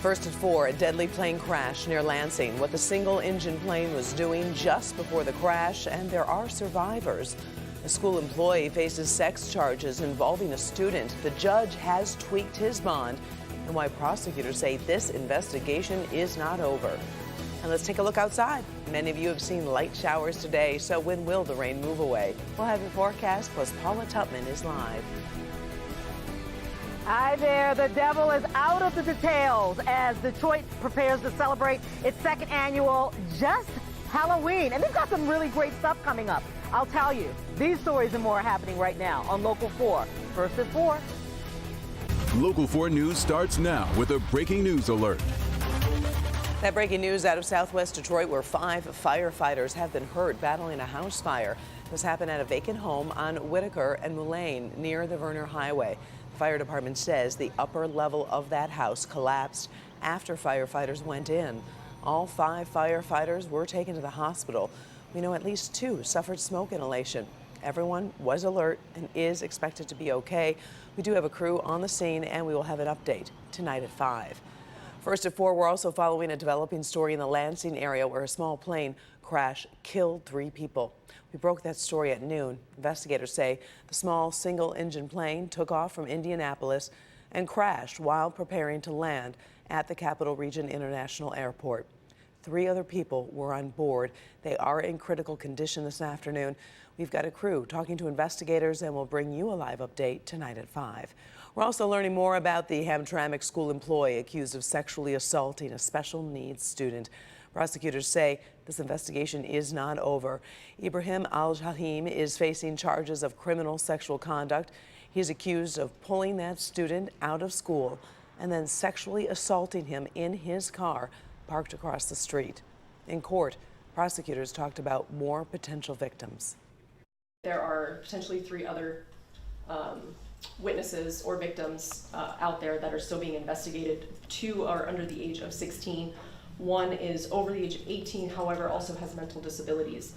First at 4, a deadly plane crash near Lansing. What the single-engine plane was doing just before the crash, and there are survivors. A school employee faces sex charges involving a student. The judge has tweaked his bond, and why prosecutors say this investigation is not over. And let's take a look outside. Many of you have seen light showers today, so when will the rain move away? We'll have your forecast, plus Paula Tutman is live. Hi there, the devil is out of the details as Detroit prepares to celebrate its second annual Just Halloween. And they've got some really great stuff coming up. I'll tell you, these stories and more are happening right now on Local 4. First at 4. Local 4 News starts now with a breaking news alert. That breaking news out of Southwest Detroit, where 5 firefighters have been hurt battling a house fire. This happened at a vacant home on Whitaker and Mullane near the Verner Highway. The fire department says the upper level of that house collapsed after firefighters went in. All 5 firefighters were taken to the hospital. We know at least 2 suffered smoke inhalation. Everyone was alert and is expected to be okay. We do have a crew on the scene, and we will have an update tonight at 5. First at 4, we're also following a developing story in the Lansing area where a small plane crash killed 3 people. We broke that story at noon. Investigators say the small single-engine plane took off from Indianapolis and crashed while preparing to land at the Capital Region International Airport. 3 other people were on board. They are in critical condition this afternoon. We've got a crew talking to investigators, and we'll bring you a live update tonight at 5. We're also learning more about the Hamtramck school employee accused of sexually assaulting a special needs student. Prosecutors say this investigation is not over. Ibrahim Al-Jahim is facing charges of criminal sexual conduct. He's accused of pulling that student out of school and then sexually assaulting him in his car parked across the street. In court, prosecutors talked about more potential victims. There are potentially 3 other witnesses or victims out there that are still being investigated. 2 are under the age of 16. 1 is over the age of 18, however, also has mental disabilities.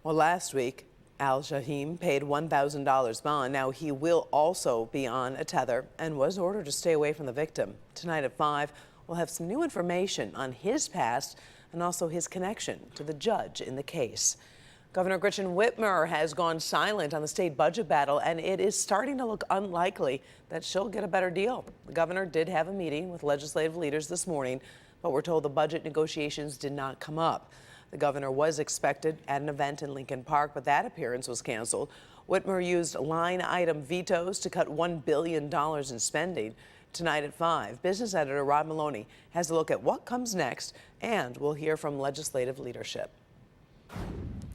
Well, last week, Al-Jahim paid $1,000 bond. Now he will also be on a tether and was ordered to stay away from the victim. Tonight at 5, we'll have some new information on his past and also his connection to the judge in the case. Governor Gretchen Whitmer has gone silent on the state budget battle, and it is starting to look unlikely that she'll get a better deal. The governor did have a meeting with legislative leaders this morning, but we're told the budget negotiations did not come up. The governor was expected at an event in Lincoln Park, but that appearance was canceled. Whitmer used line item vetoes to cut $1 billion in spending. Tonight at 5, business editor Rob Maloney has a look at what comes next, and we'll hear from legislative leadership.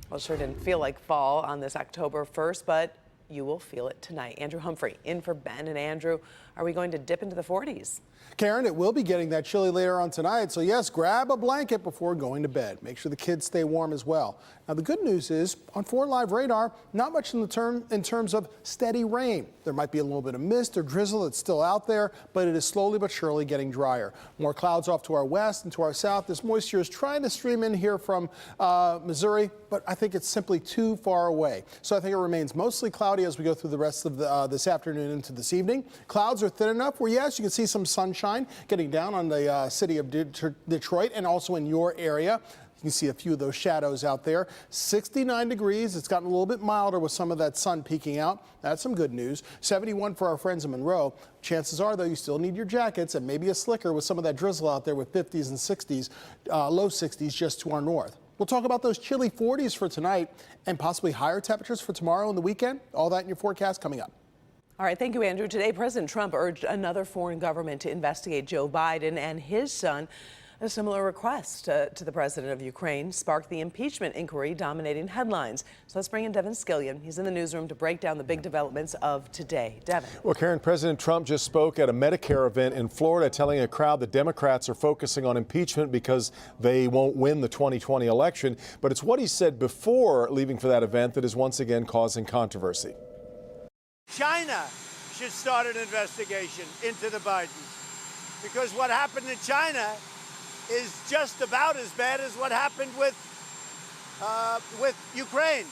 Well, it sure didn't feel like fall on this October 1st, but you will feel it tonight. Andrew Humphrey in for Ben and Andrew. Are we going to dip into the 40s? Karen, it will be getting that chilly later on tonight, so yes, grab a blanket before going to bed. Make sure the kids stay warm as well. Now, the good news is, on 4 Live radar, not much in terms of steady rain. There might be a little bit of mist or drizzle that's still out there, but it is slowly but surely getting drier. More clouds off to our west and to our south. This moisture is trying to stream in here from Missouri, but I think it's simply too far away. So I think it remains mostly cloudy as we go through the rest of this afternoon into this evening. Clouds are thin enough where, yes, you can see some sunshine getting down on the city of Detroit and also in your area. You can see a few of those shadows out there. 69 degrees. It's gotten a little bit milder with some of that sun peeking out. That's some good news. 71 for our friends in Monroe. Chances are, though, you still need your jackets and maybe a slicker with some of that drizzle out there with 50s and 60s, low 60s just to our north. We'll talk about those chilly 40s for tonight and possibly higher temperatures for tomorrow and the weekend. All that in your forecast coming up. All right, thank you, Andrew. Today, President Trump urged another foreign government to investigate Joe Biden and his son. A similar request to the president of Ukraine sparked the impeachment inquiry dominating headlines. So let's bring in Devin Scillian. He's in the newsroom to break down the big developments of today. Devin. Well, Karen, President Trump just spoke at a Medicare event in Florida, telling a crowd that Democrats are focusing on impeachment because they won't win the 2020 election. But it's what he said before leaving for that event that is once again causing controversy. China should start an investigation into the Bidens, because what happened in China is just about as bad as what happened with Ukraine.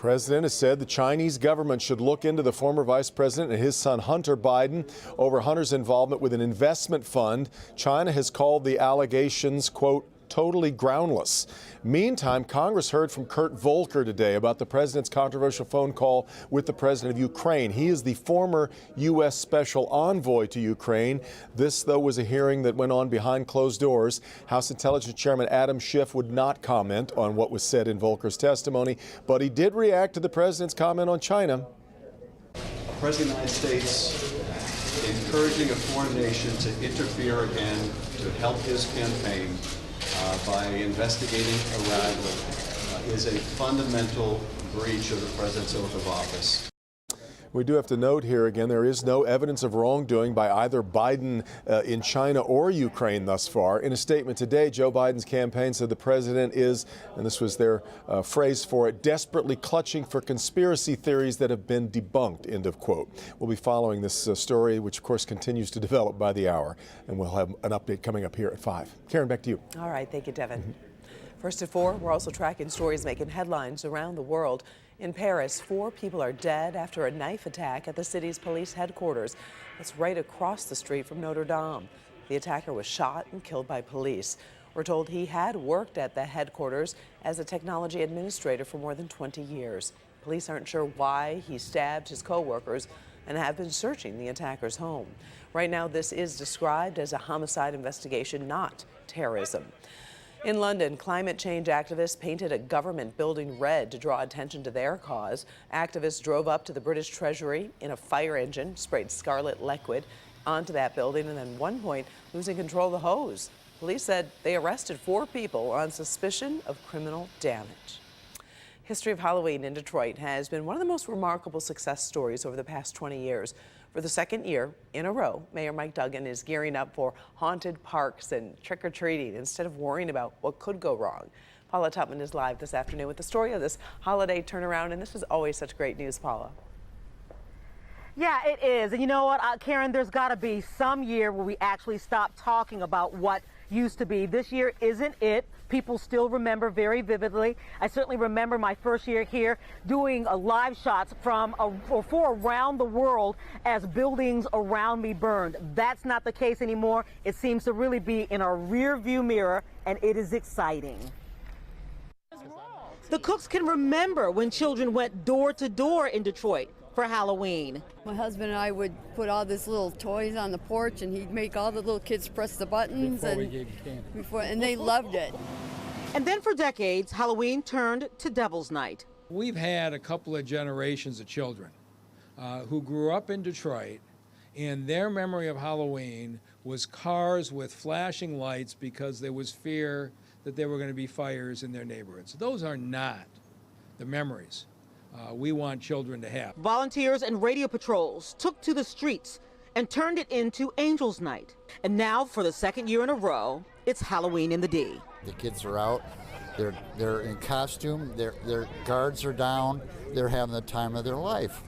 president has said the Chinese government should look into the former vice president and his son Hunter Biden over Hunter's involvement with an investment fund. China has called the allegations, quote, totally groundless. Meantime, Congress heard from Kurt Volker today about the president's controversial phone call with the president of Ukraine. He is the former U.S. special envoy to Ukraine. This, though, was a hearing that went on behind closed doors. House Intelligence Chairman Adam Schiff would not comment on what was said in Volker's testimony, but he did react to the president's comment on China. The President of the United States encouraging a foreign nation to interfere again to help his campaign by investigating Iran is a fundamental breach of the President's oath of office. We do have to note here again, there is no evidence of wrongdoing by either Biden in China or Ukraine thus far. In a statement today, Joe Biden's campaign said the president is, and this was their phrase for it, desperately clutching for conspiracy theories that have been debunked, end of quote. We'll be following this story, which of course continues to develop by the hour, and we'll have an update coming up here at 5. Karen, back to you. All right, thank you, Devin. First at 4, we're also tracking stories making headlines around the world. In Paris, 4 people are dead after a knife attack at the city's police headquarters. That's right across the street from Notre Dame. The attacker was shot and killed by police. We're told he had worked at the headquarters as a technology administrator for more than 20 years. Police aren't sure why he stabbed his co-workers and have been searching the attacker's home. Right now, this is described as a homicide investigation, not terrorism. In London, climate change activists painted a government building red to draw attention to their cause. Activists drove up to the British Treasury in a fire engine, sprayed scarlet liquid onto that building, and at one point losing control of the hose. Police said they arrested 4 people on suspicion of criminal damage. History of Halloween in Detroit has been one of the most remarkable success stories over the past 20 years. For the second year in a row, Mayor Mike Duggan is gearing up for haunted parks and trick-or-treating instead of worrying about what could go wrong. Paula Tutman is live this afternoon with the story of this holiday turnaround, and this is always such great news, Paula. Yeah, it is. And you know what, Karen, there's got to be some year where we actually stop talking about what used to be. This year isn't it. People still remember very vividly. I certainly remember my first year here doing live shots from for around the world as buildings around me burned. That's not the case anymore. It seems to really be in our rear view mirror, and it is exciting. The Cooks can remember when children went door to door in Detroit for Halloween. My husband and I would put all these little toys on the porch, and he'd make all the little kids press the buttons, and they loved it. And then for decades, Halloween turned to Devil's Night. We've had a couple of generations of children who grew up in Detroit, and their memory of Halloween was cars with flashing lights because there was fear that there were going to be fires in their neighborhoods. Those are not the memories we want children to have. Volunteers and radio patrols took to the streets and turned it into Angels Night. And now, for the second year in a row, it's Halloween in the D. The kids are out, they're in costume, their guards are down, they're having the time of their life.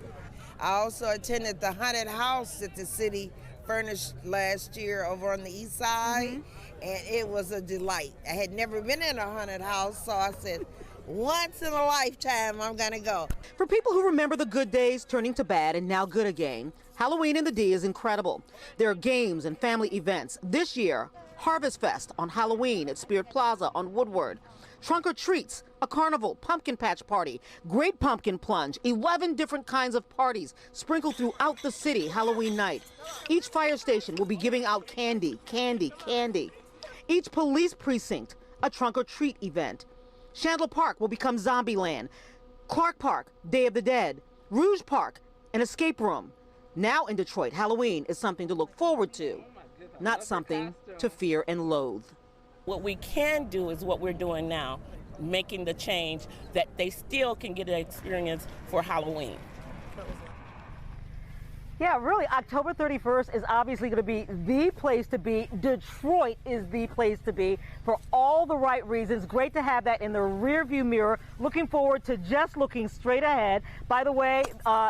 I also attended the haunted house that the city furnished last year over on the east side, and it was a delight. I had never been in a haunted house, so I said, once in a lifetime, I'm gonna go. For people who remember the good days turning to bad and now good again, Halloween in the D is incredible. There are games and family events. This year, Harvest Fest on Halloween at Spirit Plaza on Woodward. Trunk or Treats, a carnival, pumpkin patch party, Great Pumpkin Plunge, 11 different kinds of parties sprinkled throughout the city Halloween night. Each fire station will be giving out candy. Each police precinct, a trunk or treat event. Chandler Park will become Zombieland. Clark Park, Day of the Dead. Rouge Park, an escape room. Now in Detroit, Halloween is something to look forward to, not something to fear and loathe. What we can do is what we're doing now, making the change that they still can get an experience for Halloween. Yeah, really, October 31st is obviously going to be the place to be. Detroit is the place to be for all the right reasons. Great to have that in the rearview mirror. Looking forward to just looking straight ahead. By the way,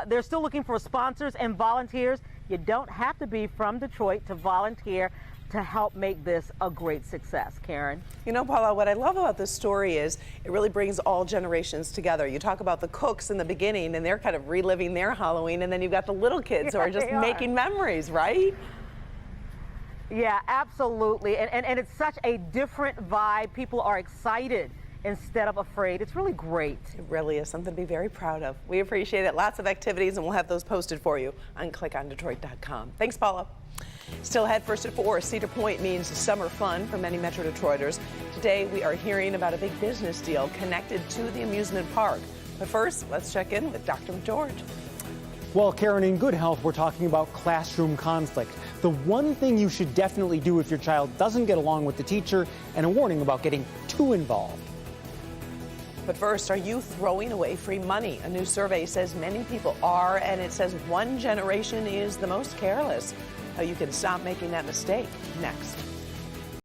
they're still looking for sponsors and volunteers. You don't have to be from Detroit to volunteer to help make this a great success. Karen? You know, Paula, what I love about this story is it really brings all generations together. You talk about the cooks in the beginning, and they're kind of reliving their Halloween, and then you've got the little kids who are just making memories, right? Yeah, absolutely. And it's such a different vibe. People are excited instead of afraid. It's really great. It really is something to be very proud of. We appreciate it. Lots of activities, and we'll have those posted for you on clickondetroit.com. Thanks, Paula. Still ahead, first at 4, Cedar Point means summer fun for many Metro Detroiters. Today, we are hearing about a big business deal connected to the amusement park. But first, let's check in with Dr. McGeorge. Well, Karen, in Good Health, we're talking about classroom conflict. The one thing you should definitely do if your child doesn't get along with the teacher, and a warning about getting too involved. But first, are you throwing away free money? A new survey says many people are, and it says one generation is the most careless. How you can stop making that mistake next.